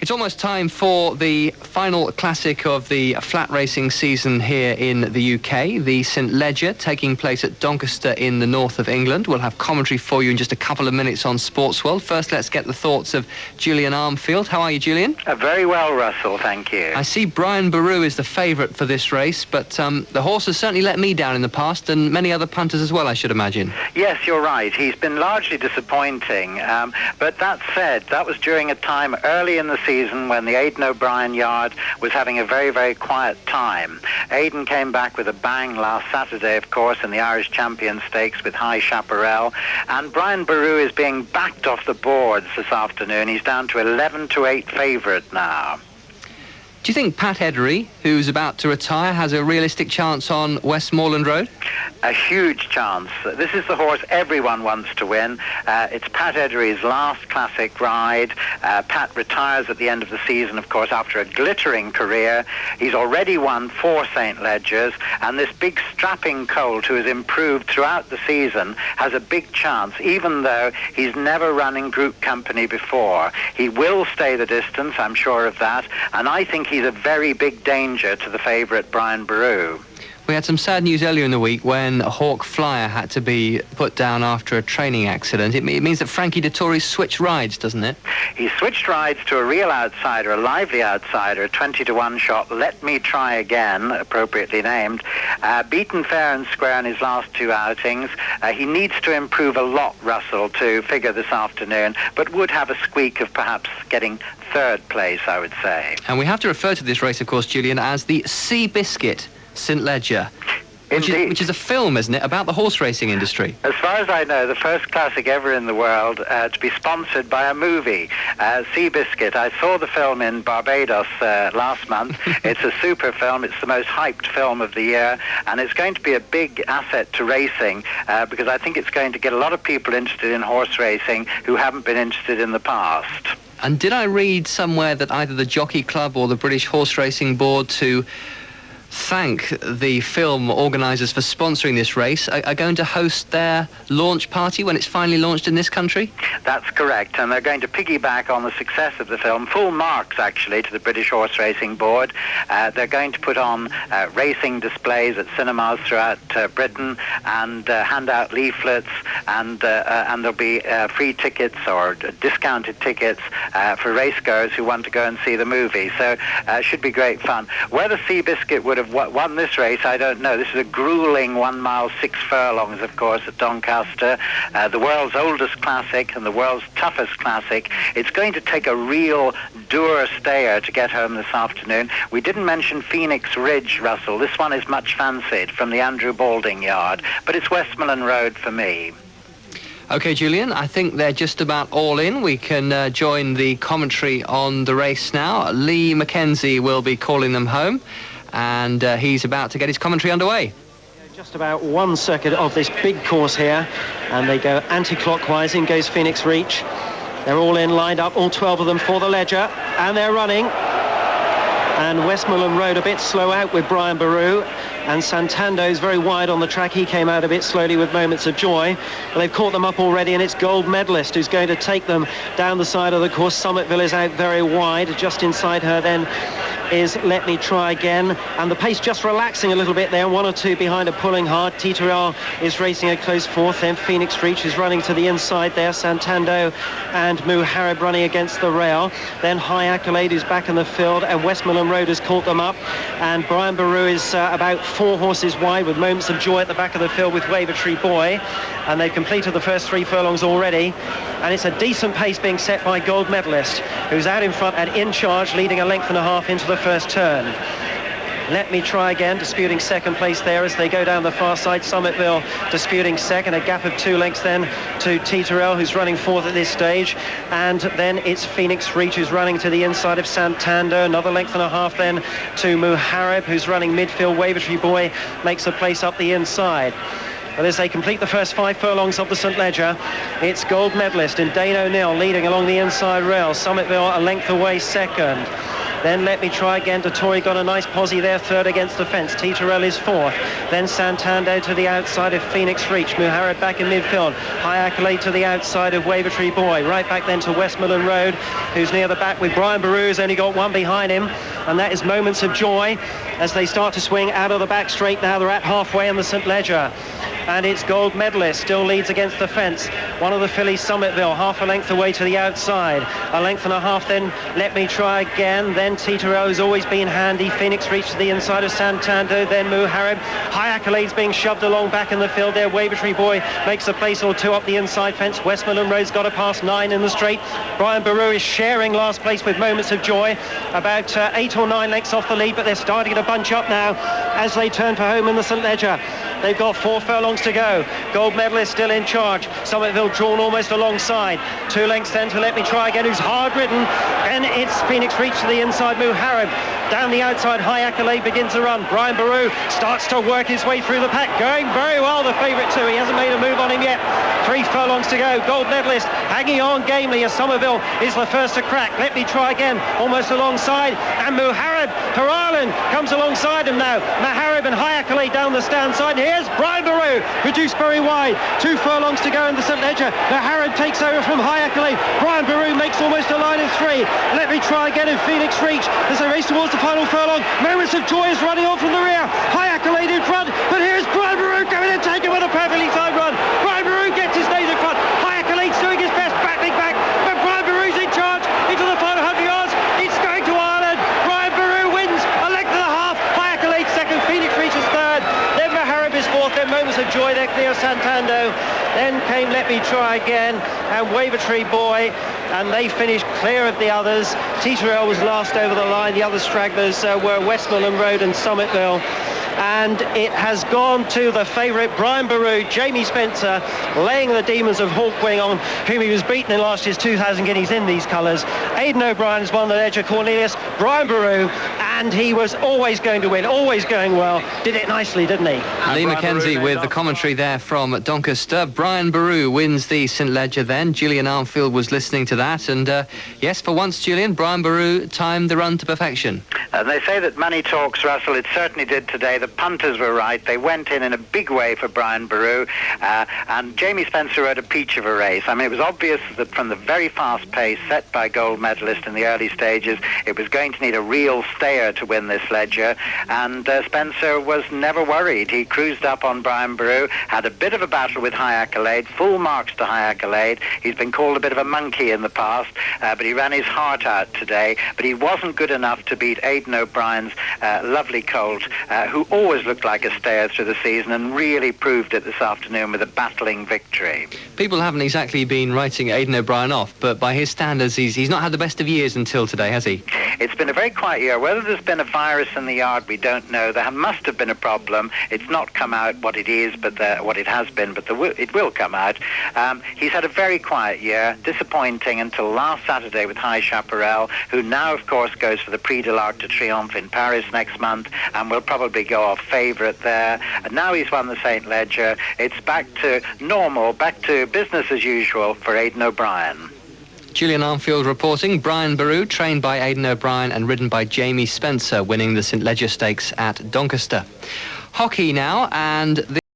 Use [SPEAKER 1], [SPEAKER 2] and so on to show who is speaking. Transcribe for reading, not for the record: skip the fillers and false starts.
[SPEAKER 1] It's almost time for the final classic of the flat racing season here in the UK, the St Leger, taking place at Doncaster in the north of England. We'll have commentary for you in just a couple of minutes on Sports World. First, let's get the thoughts of Julian Armfield. How are you, Julian?
[SPEAKER 2] Very well, Russell, thank you.
[SPEAKER 1] I see Brian Boru is the favourite for this race, but the horse has certainly let me down in the past, and many other punters as well, I should imagine.
[SPEAKER 2] Yes, you're right. He's been largely disappointing, but that said, that was during a time early in the season when the Aidan O'Brien yard was having a very, very quiet time. Aidan came back with a bang last Saturday, of course, in the Irish Champion Stakes with High Chaparral, and Brian Boru is being backed off the boards this afternoon. He's down to 11-8 favourite now.
[SPEAKER 1] Do you think Pat Edery, who's about to retire, has a realistic chance on Westmoreland Road?
[SPEAKER 2] A huge chance. This is the horse everyone wants to win. It's Pat Edery's last classic ride. Pat retires at the end of the season, of course, after a glittering career. He's already won 4 St Ledgers, and this big strapping colt who has improved throughout the season has a big chance, even though he's never run in group company before. He will stay the distance, I'm sure of that, and I think he's a very big danger to the favourite Brian Boru.
[SPEAKER 1] We had some sad news earlier in the week when Hawk Flyer had to be put down after a training accident. It means that Frankie Dettori's switched rides, doesn't it?
[SPEAKER 2] He switched rides to a real outsider, a lively outsider, 20-1 shot, Let Me Try Again, appropriately named. Beaten fair and square in his last 2 outings. He needs to improve a lot, Russell, to figure this afternoon, but would have a squeak of perhaps getting 3rd place, I would say.
[SPEAKER 1] And we have to refer to this race, of course, Julian, as the Seabiscuit St Leger, which is a film, isn't it, about the horse racing industry?
[SPEAKER 2] As far as I know, the first classic ever in the world to be sponsored by a movie, Seabiscuit. I saw the film in Barbados last month. It's a super film. It's the most hyped film of the year, and it's going to be a big asset to racing because I think it's going to get a lot of people interested in horse racing who haven't been interested in the past.
[SPEAKER 1] And did I read somewhere that either the Jockey Club or the British Horse Racing Board to thank the film organisers for sponsoring this race are going to host their launch party when it's finally launched in this country?
[SPEAKER 2] That's correct, and they're going to piggyback on the success of the film. Full marks, actually, to the British Horse Racing Board. They're going to put on racing displays at cinemas throughout Britain and hand out leaflets, and there'll be free tickets or discounted tickets for racegoers who want to go and see the movie. So it should be great fun. Whether Seabiscuit would have won this race, I don't know. This is a grueling 1 mile 6 furlongs, of course, at Doncaster, the world's oldest classic and the world's toughest classic. It's going to take a real dour stayer to get home this afternoon. We didn't mention Phoenix Ridge, Russell. This one is much fancied from the Andrew Balding yard, but it's Westmoreland Road for me.
[SPEAKER 1] OK, Julian, I think they're just about all in. We can join the commentary on the race now. Lee Mackenzie will be calling them home, and he's about to get his commentary underway.
[SPEAKER 3] Just about 1 circuit of this big course here, and they go anti-clockwise. In goes Phoenix Reach. They're all in, lined up, all 12 of them for the Leger, and they're running. And Westmoreland Road a bit slow out with Brian Boru, and Santando's very wide on the track. He came out a bit slowly with Moments of Joy, but they've caught them up already, and it's Gold Medalist who's going to take them down the side of the course. Summitville is out very wide. Just inside her then is Let Me Try Again, and the pace just relaxing a little bit there. 1 or 2 behind are pulling hard. Titarel is racing a close 4th, then Phoenix Reach is running to the inside there. Santando and Muharib running against the rail, then High Accolade is back in the field, and Westmoreland Road has caught them up, and Brian Boru is about 4 horses wide with Moments of Joy at the back of the field with Wavertree Boy, and they've completed the first 3 furlongs already, and it's a decent pace being set by Gold Medalist, who's out in front and in charge, leading a length and a half into the first turn. Let Me Try Again disputing 2nd place there as they go down the far side. Summitville disputing 2nd, a gap of 2 lengths then to Titarel, who's running 4th at this stage, and then it's Phoenix Reach who's running to the inside of Santander. Another length and a half then to Muharib, who's running midfield. Wavertree Boy makes a place up the inside. But as they complete the first 5 furlongs of the St Leger, it's Gold Medalist and Dane O'Neill leading along the inside rail. Summitville a length away 2nd. Then Let Me Try Again to Tory, got a nice posse there, third against the fence. Teeterel is fourth. Then Santander to the outside of Phoenix Reach. Muharrab back in midfield. High Accolade to the outside of Wavertree Boy. Right back then to Westmoreland Road, who's near the back with Brian Baru, who's only got one behind him. And that is Moments of Joy as they start to swing out of the back straight now. They're at halfway on the St Leger. And it's Gold Medalist, still leads against the fence. One of the fillies, Summitville, half a length away to the outside. A length and a half then, Let Me Try Again. Then Teeterel has always been handy. Phoenix Reach to the inside of Santander. Then Muharrab. High Accolades being shoved along back in the field there. Wavertree Boy makes a place or two up the inside fence. Westmoreland Road's got a past 9 in the straight. Brian Baru is sharing last place with Moments of Joy. About 8 or 9 lengths off the lead, but they're starting to bunch up now as they turn for home in the St Leger. They've got 4 furlongs to go. Gold Medalist still in charge. Summitville drawn almost alongside. 2 lengths then to Let Me Try Again, who's hard ridden. And it's Phoenix Reach to the inside. Muharrab down the outside. High Accolade begins to run. Brian Baru starts to work his way through the pack. Going very well, the favourite too. He hasn't made a move on him yet. 3 furlongs to go. Gold Medalist hanging on gamely as Summitville is the first to crack. Let Me Try Again almost alongside. And Muharrab for Ireland comes alongside him now. Muharrab and High Accolade down the stand side. Here's Brian Baru, reduced very wide. 2 furlongs to go in the St Leger. Muharrab takes over from High Accolade. Brian Baru makes almost a line of 3. Let Me Try Again in Phoenix Reach as they race towards the final furlong. Moments of Joy is running on from the rear. High Accolade in front, but here's Brian Baru coming and taking with a perfectly timed run. Brian Baru gets his nose in front. High Accolade's doing his best, battling back, but Brian Baru's in charge into the final 100 yards. It's going to Ireland. Brian Baru wins a length and a half. High Accolade second, Phoenix Reach is third. Then Muharrab is fourth, then Moments of Joy, then Cleo Santando. Then came Let Me Try Again and Wavertree Boy, and they finished clear of the others. Teeterel was last over the line. The other stragglers were Westmoreland Road and Summitville. And it has gone to the favourite, Brian Baru. Jamie Spencer laying the demons of Hawkwing on, whom he was beaten in last year's 2,000 guineas in these colours. Aidan O'Brien has won the Leger Cornelius. Brian Baru, and he was always going to win, always going well. Did it nicely, didn't he?
[SPEAKER 1] Lee Mackenzie with the commentary there from Doncaster. Brian Baru wins the St Leger then. Julian Armfield was listening to that. And yes, for once, Julian, Brian Baru timed the run to perfection.
[SPEAKER 2] They say that money talks, Russell. It certainly did today. The punters were right. They went in a big way for Brian Baru. And Jamie Spencer rode a peach of a race. I mean, it was obvious that from the very fast pace set by Gold Medalist in the early stages, it was going to need a real stayer to win this Leger. And Spencer was never worried. He cruised up on Brian Baru, had a bit of a battle with High Accolade, full marks to High Accolade. He's been called a bit of a monkey in the past, but he ran his heart out today. But he wasn't good enough to beat Aidan O'Brien's lovely colt, who always looked like a stayer through the season and really proved it this afternoon with a battling victory.
[SPEAKER 1] People haven't exactly been writing Aidan O'Brien off, but by his standards, he's not had the best of years until today, has he?
[SPEAKER 2] It's been a very quiet year. Whether there's been a virus in the yard, we don't know. There must have been a problem. It's not come out what it is, but what it has been, but it will come out. He's had a very quiet year, disappointing until last Saturday with High Chaparral, who now, of course, goes for the Prix de l'Arc de Triomphe in Paris next month, and will probably go off favourite there. And now he's won the St Leger. It's back to normal, back to business as usual for Aidan O'Brien.
[SPEAKER 1] Julian Armfield reporting. Brian Baru, trained by Aidan O'Brien and ridden by Jamie Spencer, winning the St Leger Stakes at Doncaster. Hockey now, and